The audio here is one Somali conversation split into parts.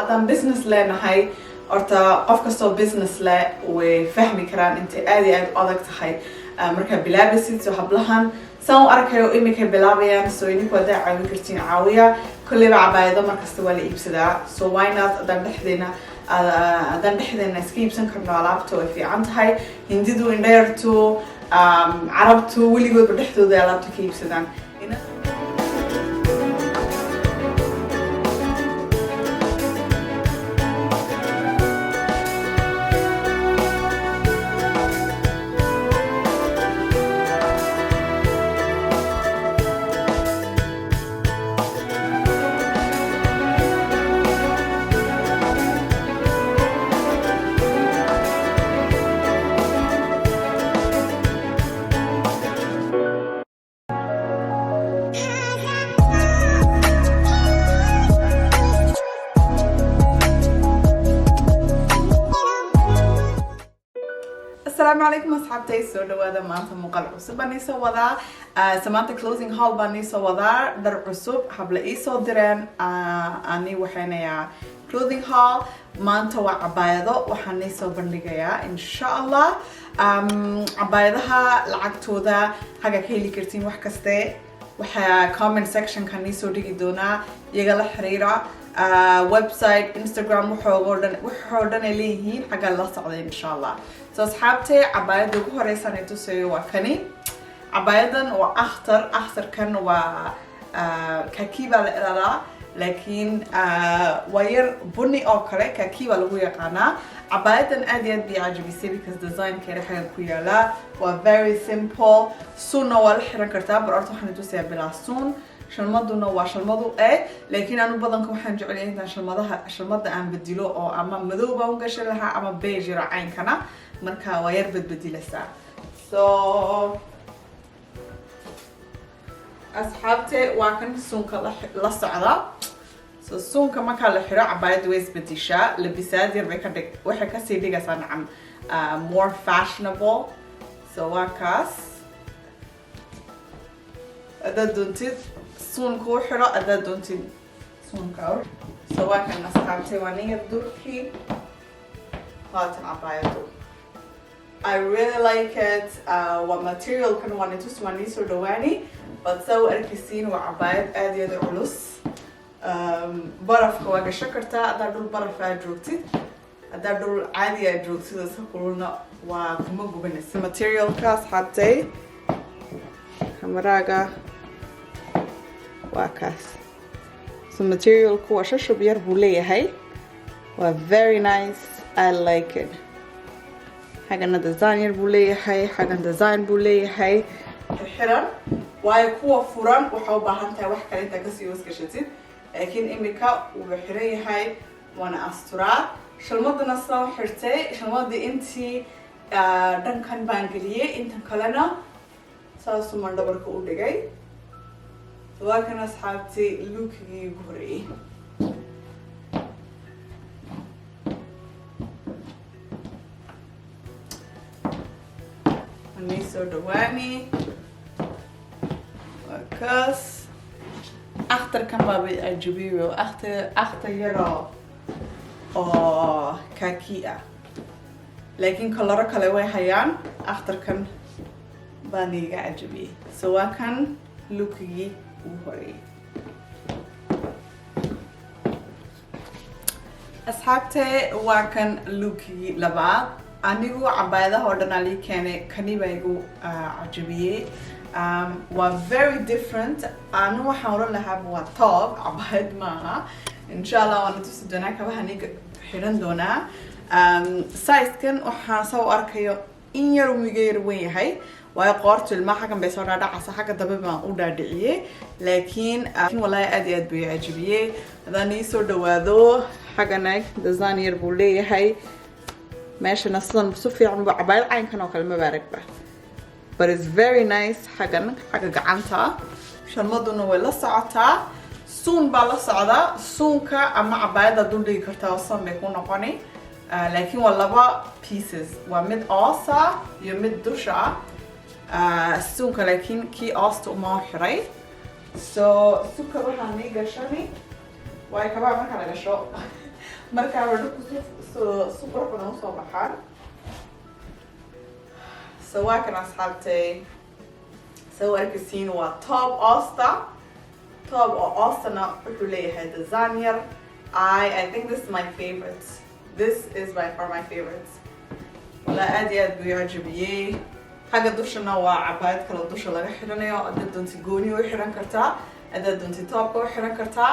adaan business leenahay horta qof kastoo business leh way fahmi karaan intay aad iyo aad u adag tahay markaa bilaabaysid soo hablahan saan u arkayo imika bilaabayaan soo idinku haddaa caawin kartiin caawiya kolleyba cabaayado markasta waa la iibsadaa so why not adaan dhexdeena iska iibsan karno alaabta way fiican tahay hindidu indhayartu carabtu weligoodba dhexdooda alaabta ka iibsadaan السلام عليكم أصحابتي سو دوادا مانتا مقال عصب باني سو وضع سمانتا closing haul باني سو وضع در عصب حبلا إيسو دران أني وحينيا clothing haul مانتا وعبايضو وحاني سو بندقيا إن شاء الله عبايضها لعقتودا حاجة كيلي كرتين وحكستي وحا comment section كاني سو ديجي دونا يغالا حريرا ويب سايت انستغرام وحوردن إليهين حاجة الله صعدين إن شاء الله so أصحابتي عبايد ugu horeysan ay tusay waa kani عبايدن waa akhtar kan waa kaki baa la ilaalaa laakiin waa yar bunni oo kale kaki baa lagu yaqaanaa عبايدن aad iyo aad bay cajabisay because designkeeda xagan ku yaala waa very simple suunna waa la xiran kartaa bar horta waxaan tusayaa bilaa suun shalmaduna waa shalmadu laakiin aanu badanka waxaan jecelahay intaan shalmada aan bedilo oo ama madow baan u gashan lahaa ama beige yar caynkana marka waa yar bedbedelaysaa so asxaabte waa kan suunka la socda so suunka marka la xiro cabaayad way isbedeshaa labisaad yar bay waxay kasii dhigaysaa nacam more fashionable so waa kaas haddaad doontid suunka u xiro haddaad doontid suunka so waa kan asxaabte waa niga durkii haatan cabaayadu I really like it waa material kan waa nitus waa niisoo dhawaani but saa u arkisiin waa cabaayad aad iyo aad culus barafka waa gasho kartaa haddaad dhul baraf aad joogtid haddaad dhul caadi aad joogtid isa kululna waa kuma gubanaysa materialka asxaabtay kamaraaga waa kaas so materialku waa shashub yar buu leeyahay waa very nice I like it حاجة designer buu leeyahay حاجة design buu leeyahay xiran waayo kuwa furan waxa u baahan tahay wax kale inta kasii wasgashatid laakiin imika uu xiran yahay waana asturaa shalmadana soo xirtay shalmadii intii dhankan baan geliyay intan kalena saas uma dhabarka u dhigay waa kan asxaabtii lookigii ugu horeeyay so dhawaani waa kaas akhtarkan baaba ajabiyo akhtar yaroo oo kaki ah laakiin kolaro kale way hayaan akhtarkan baan iga ajabiyey so waa kan lookigii ugu horeeyay asxaabte waa kan lookigii labaad anigu cabaayadaha oo dhan ali keenay kani baa igu cajabiyey waa very different anu waxaan oran lahaa waa top cabaayad maaha insha allah waan tusi doonaa kabaha aniga xiran doonaa size-kan waxaan soo arkayo in yar umiga yar weyn yahay waayo qoortu ilmaha xaggan bay soo dhaadhacaysa xagga dambe baan u dhaadhiciyey laakiin wallaahi aad iyo aad buu cajabiyey haddaan ii soo dhawaado xaggana design yar buu leeyahay meeshana sidan si fiican buu cabaayad caynkan oo kale ma baaragba but it's very nice xagga gacanta shalmaduna way la socotaa suun baa la socda suunka ama cabaayada dul dhigi kartaa oo san bay ku noqoni laakiin waa laba pieces waa mid oosa iyo mid dusha suunka laakiin kii oosta uma xiray so suunka waxaan nii gashani waayo kabaha marka la gasho marka wada super badan soo baxaan. So waa kan asxaabtay soo arkaysiin waa top Asta top oo Astana wuxuu leeyahay design yar. I think this is my favorite. This is by far my favorites. Wala aad iyo aad buu yacjabiyey. Xagga dushana waa cabaayad kala dusha laga xiranayo. Haddaad doonti gooni u xiran kartaa. Haddaad doonti toobka u xiran kartaa.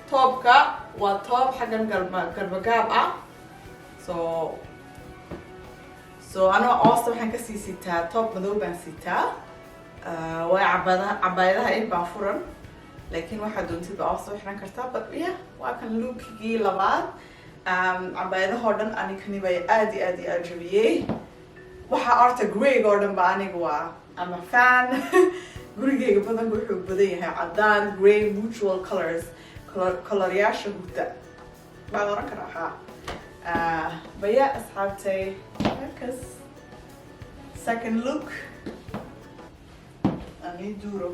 Toobka waa toob xaggan garbagaab ah. So anoo Asta waxaan ka sii sitaa toob madow baan sitaa. Waa cabaayadaha in baan furan. Laakiin waxaad doontid baa Asta u xiran kartaa. But yeah, waa kan lookigii labaad. Cabaayadaha oo dhan anikani bay aad iyo aad yacjabiyey. Waxa arta grey oo dhan ba aniga waa I'm a fan. Gurigeyga badan wuxuu badan yahay cadaan, grey, mutual colors. Coloryaasha hurda. Baan oran karaa ha. But yeah, asxaabtay markas second look. Ani duro.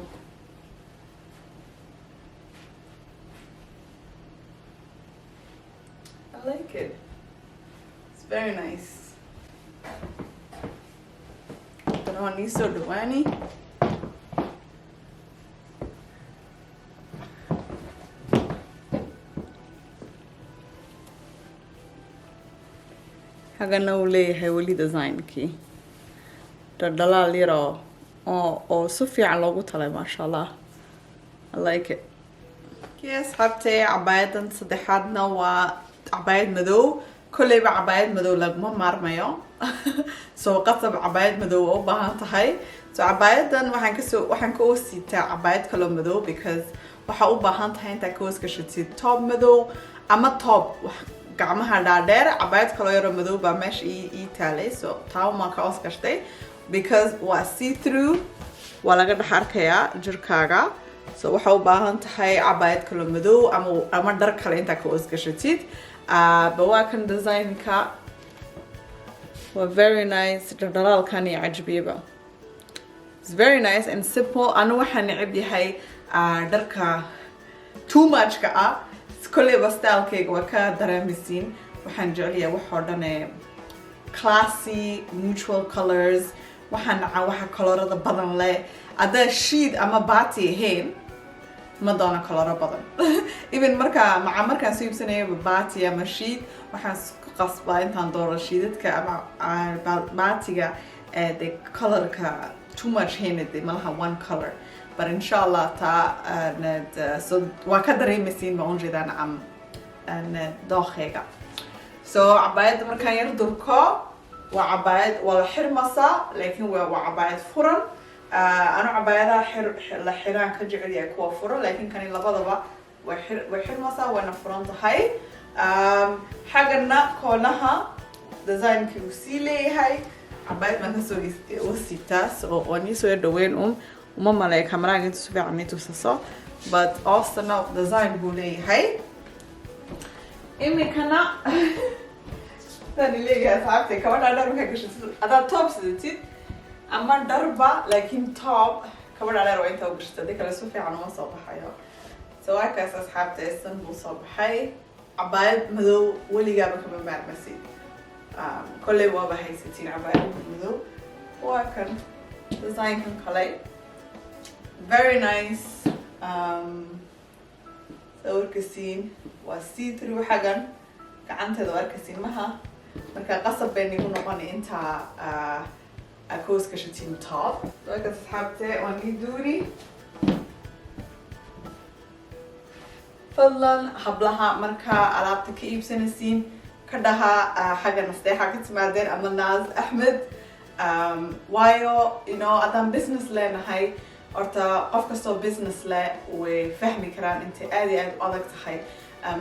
I like it. It's very nice. Tani soo dhawaani. Hagana uu leeyahay weli designkii. Dhalaal yar oo si fiican loogu talay masha Allah. I like it. Yes, habtay cabaayadan saddexaadna waa cabaayad madow. Kolleyba cabaayad madow laguma maarmayo. So qasab cabaayad madow oo baahan tahay. So cabaayadan waxaan ka oositaa cabaayad kale madow because waxa u baahan tahay inta ka oskashitid top madow ama top gacmaha dhaadheer cabaayad kale yar madow baa meesha ii taalay. So taa ma ka oskashtay because waa see through waa laga dhex arkayaa jirkaaga. So waxa u baahan tahay cabaayad kale madow ama dhar kale inta ka oskashitid. Waa kan designka waa very nice. Dhalaalkan iyo cajabiyaba. It's very nice and simple. Anu waxaan neceb yahay dharka too much ka ah. Kolleyba stylekeyga waa ka dareemisiin. Waxaan jeclayaa wax oo dhan classy, neutral colors. Waxaan nacaa waxa kolorada badan leh. Haddaa sheet ama baati ahayn ma doona koloro badan. Even markaan soo iibsanayo baati ama sheet waxaan qasbaa intaan dooro sheetka ama baatiga the colorka too much haynade malaha one color. But inshallah so waa ka dareemisiin ma unjeedaan dookheyga. So cabaayadda markaan yar durko waa cabaayad waa la xirmasaa laakiin waa cabaayad furan. Anu cabaayadaha la xiraan ka jecel yahay kuwa furan laakiin kani labadaba way xirmasaa wayna furan tahay. Xaggana koonaha designkii uu sii leeyahay cabaayad baan ka soo sitaa. So waan ii soo dhaweyn uma malay kamaraaga inta si fiican ii tusaso. But Astana design buu leeyahay. Imikana tani leeyahay asxaabtay kaba dhaadheer markaa gashatid haddaad top sidatid ama dharba laakiin top kaba dhaadheer waa intaa u gashatid haddii kale si fiican uma soo baxayo. So waa kaas asxaabtay san buu soo baxay. Cabaayad madow weligaaba kama maarmasid. Kolley waaba haysatiin cabaayad madow. Waa kan designkan kale. Very nice. Arkasiin waa see through xagan gacanteeda arkasiin maha marka qasab bay nigu noqon inta akoos ka shatin top. Dadka asxaabtay waan ii duuri. Fadlan hablaha marka alaabta ka iibsanaysiin ka dhaha xagan nasteexa ka timaadeen ama Naaz Ahmed. Waayo adaan business leenahay horta qof kastoo business leh way fahmi karaan intay aad iyo aad u adag tahay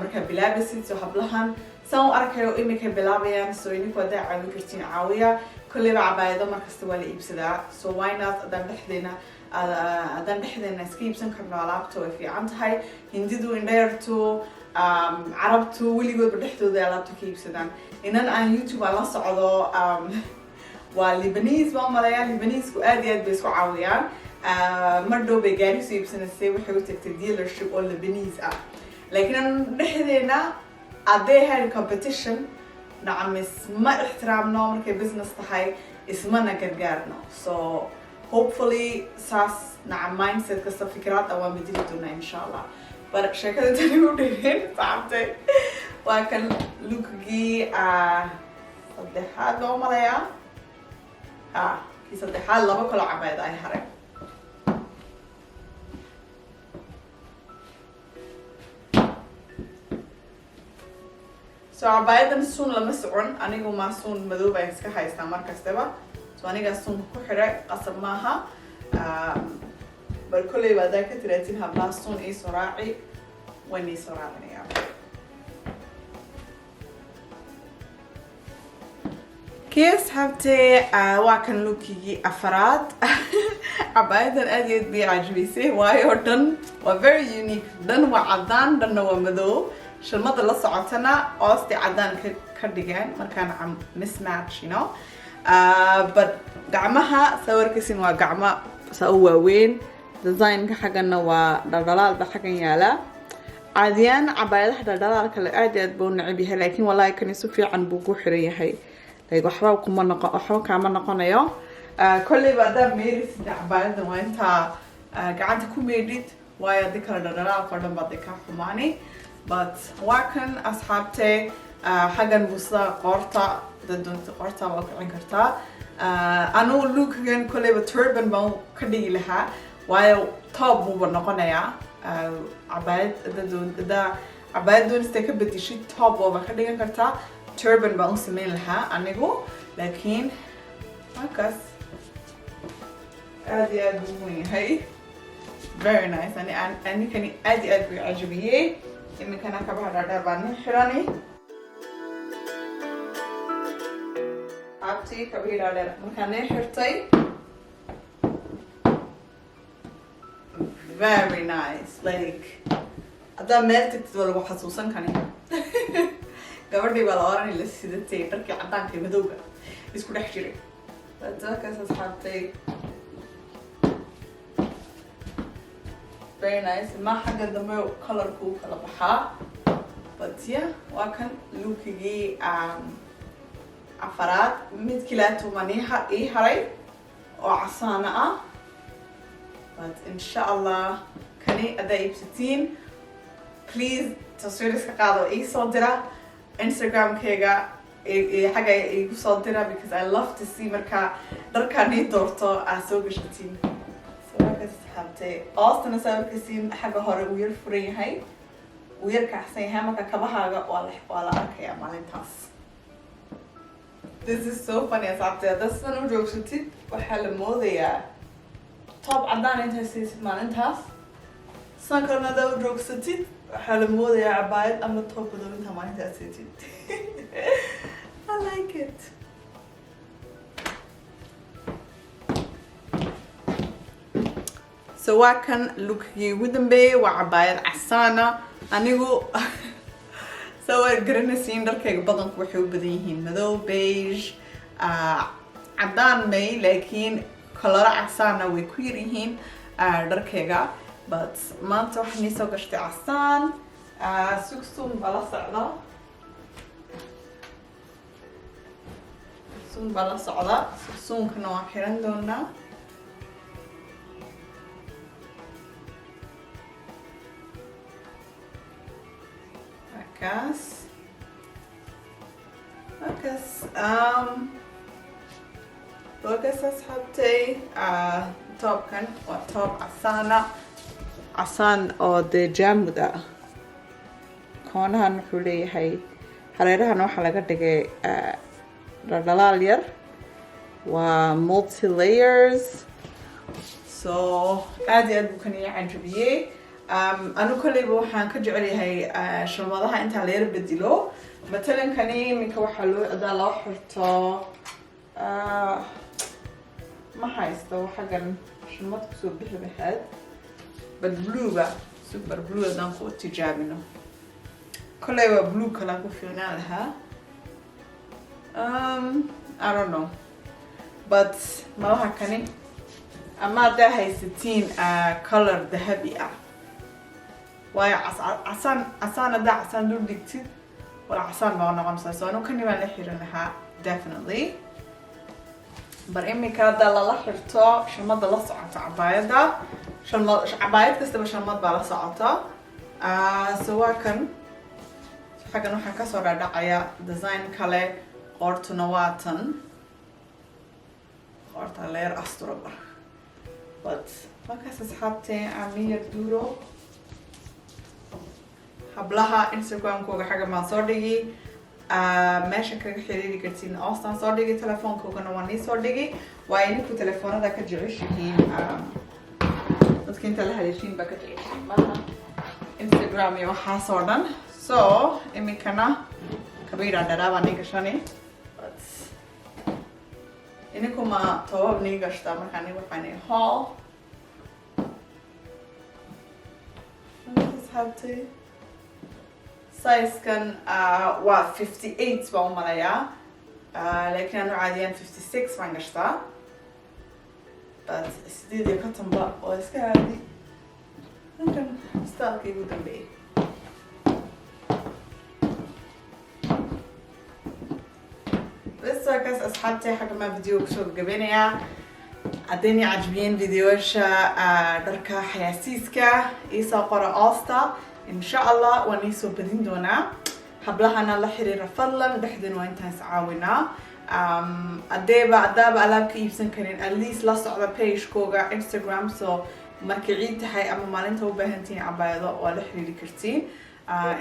markaa bilaabaysid. So hablahan saan u arkayo imika bilaabayaan. So idinku haddaa caawin kartiin caawiya. Kolleyba cabaayado markasta waa la iibsadaa. So why not haddaan dhexdeena iska iibsan karno alaabta way fiican tahay. Hindidu indhayartu carabtu weligoodba dhexdooda alaabta ka iibsadaan. Inan aan YouTube aan la socdo waa Lebanese baan malayaa. Lebaneseku aad iyo aad bay isku caawiyaan. Mar dhow bay gaari soo iibsanaysay waxay u tagtay dealership oo Lebanese ah. Laakiin aan dhexdeena hadday ahayn competition nacam isma ixtiraamno markay business tahay ismana gargaarno so hopefully saas nacam mindset kasta fikrad waan bedeli doonaa insha allah but sheekada tani u dhigeen saabtay waa kan lookgii saddexaad loo malayaa kii saddexaad laba kalo cabaayad ay haray so cabayadan suun lama socon anigu ma suun madow baan iska haystaa markastaba so aniga suunka ku xiray qasab maaha bal kolley baa daa ka tiraatiin hablaha suun ii soo raaci waan ii soo raacinayaa kii asxaabtee waa kan lookigii afaraad cabayadan aad iyo aad bay cajabisay waayo dhan waa very unique dhan waa cadaan dhanna waa madow shalmada la socotana oosti cadaan ka dhigeen markaan mismatch you know but gacmaha sawirkiisin waa gacmo saa u waaweyn designka xaggana waa dhaldhalaal ba xaggan yaala caadiyaan cabaayadaha dhaldhalaalka le aad iyo aad buu necab yahay laakiin wallahi kani si fiican buu ku xiran yahay like waxba kaama noqonayo kolley ba haddaa meerisid cabaayadan waa intaa gacanta ku meedhid waayo haddii kale dhaldhalaalka o dhan baad kaa xumaani but waa kan asxaabtee xaggan buusada qoorta daddoonta qoorta waa kicin kartaa anugu lookgan kolleyba turban baan ka dhigi lahaa waayo top buuba noqonayaa cabaayad cabaayad doonista ka bedishid top booba ka dhigan kartaa turban baan u sameyn lahaa anigu laakiin markaas aad iyo aad buu weyn yahay very nice anikani aad iyo aad buu cajabiyey iminkana kabaha dhaadheer baan nin xirani abtii kabihii dhaadheer markaan nin xirtay very nice like haddaa meel tagtid waa lagu xasuusan kani gabadhii baa la oranay la sidatay dharkii caddaanka iyo madowga isku dhex jiray dadkaas asxaabtay very nice ma xagga dambe colorku kala baxaa but yeah waa kan lookigii afaraad mid kilaatuman ii haray oo casaana ah but insha allah kani haddaa iibsatiin please taswiir iska qaado ii soo dira instagramkayga xagga igu soo dira because I love to see markaa dharkaan ii doorto aad soo gashatiin oostana sawirkiisiin xagga hore uu yar furan yahay uu yar kacsan yahay marka kabahaaga waa la arkayaa maalintaas this is so funny asxaabtay haddaad sidan u joogsatid waxaa la moodayaa top caddaan intaad siisid maalintaas sidan kalena haddaad u joogsatid waxaa la moodayaa cabaayad ama top madow intaa maalintaad siitid I like it so waa kan lookigii ugu dambeeyay waa cabaayad casaana anigu sawir garanaysiin dharkayga badanku waxay u badan yihiin madow beige caddaan may laakiin koloro casaana way ku yar yihiin dharkayga but maanta waxaan ii soo gashtay casaan sugsuun baa la socda sugsuun baa la socda sugsuunkana waan xiran doonaa markaas asxaabtay toobkan waa toob casaan oo dee jaamud ah koonahan wuxuu leeyahay hareerahan waxaa laga dhigay dhaldhalaal yar waa multi layers so aad iyo aad buu kan ii cajabiyey anu kolleyba waxaan ka jecel yahay shalmadaha intaa la yar bedilo matalan kani iminka waxaa loo xirto ma haysto xaggan shalmad kusoo bixi lahayd but bluega super blue haddaan ku tijaabino kolleyba blue kalaan ku fiicnaan lahaa I don't know but malaha kani ama haddaa haysatiin color dahabi ah waayo casaan haddaa casaan dul dhigtid والعصان ما نقوم سوينا وكني ما نحيرنها definitely but إمي كذا لا حرتها شمد الله صعدت عباية شمد عباية كستبه شمد بلا صعدتها سواء كان حاجة نوحة كسر دعاية ديزاين كله قرط نواتن قرط لير أستربر but ما كسر حبتي عمية دورو حبلها إنستغرام كوجا حاجة ما صار ماشي كده حريري كرتين أصلا صار دقي تلفون كوجا نواني صار دقي وعيني كو تلفونه ده كجريش هين بس كنت لها ليشين بكتريش ما إنستغرام يوحى صاردن so إمي كنا كبيرة درابة نيجشاني بس إنكم ما تواب نيجشتا مكاني وحني هال حبتي سايز كان 58 بعمريا لكن أنا عاديا 56 فانجشتا بس استدي كتم بقى واسكاري ممكن استالكي جدا بيه بس كاس أصحابتي حق ما فيديو شو قبينيا عدني عجبين فيديوش دركا حياسيسكا إيسا قرا أستا إن شاء الله ونيسو بدين دونا حبلها أنا الله حرير فضلا بحدن وإنتان سعاونا أدابا ألابك يبسن كرين أليس لاسو على بيش كوغا إنستغرام سو markii ciid tahay ama maalinta u baahantiin cabaayado waa la xiriiri kartiin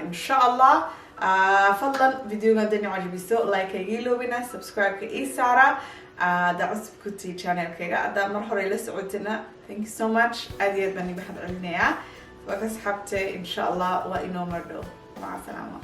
insha Allah fadlan videoga hadii aad cajibiso like iga loobina subscribe ka ii saara da cusub ku tii channelkayga ada mar hore la socotina thank you so much aad iyo aad baan idin mahad celinayaa waa ka saxabtay insha Allah waa inoo mardhow maca salaama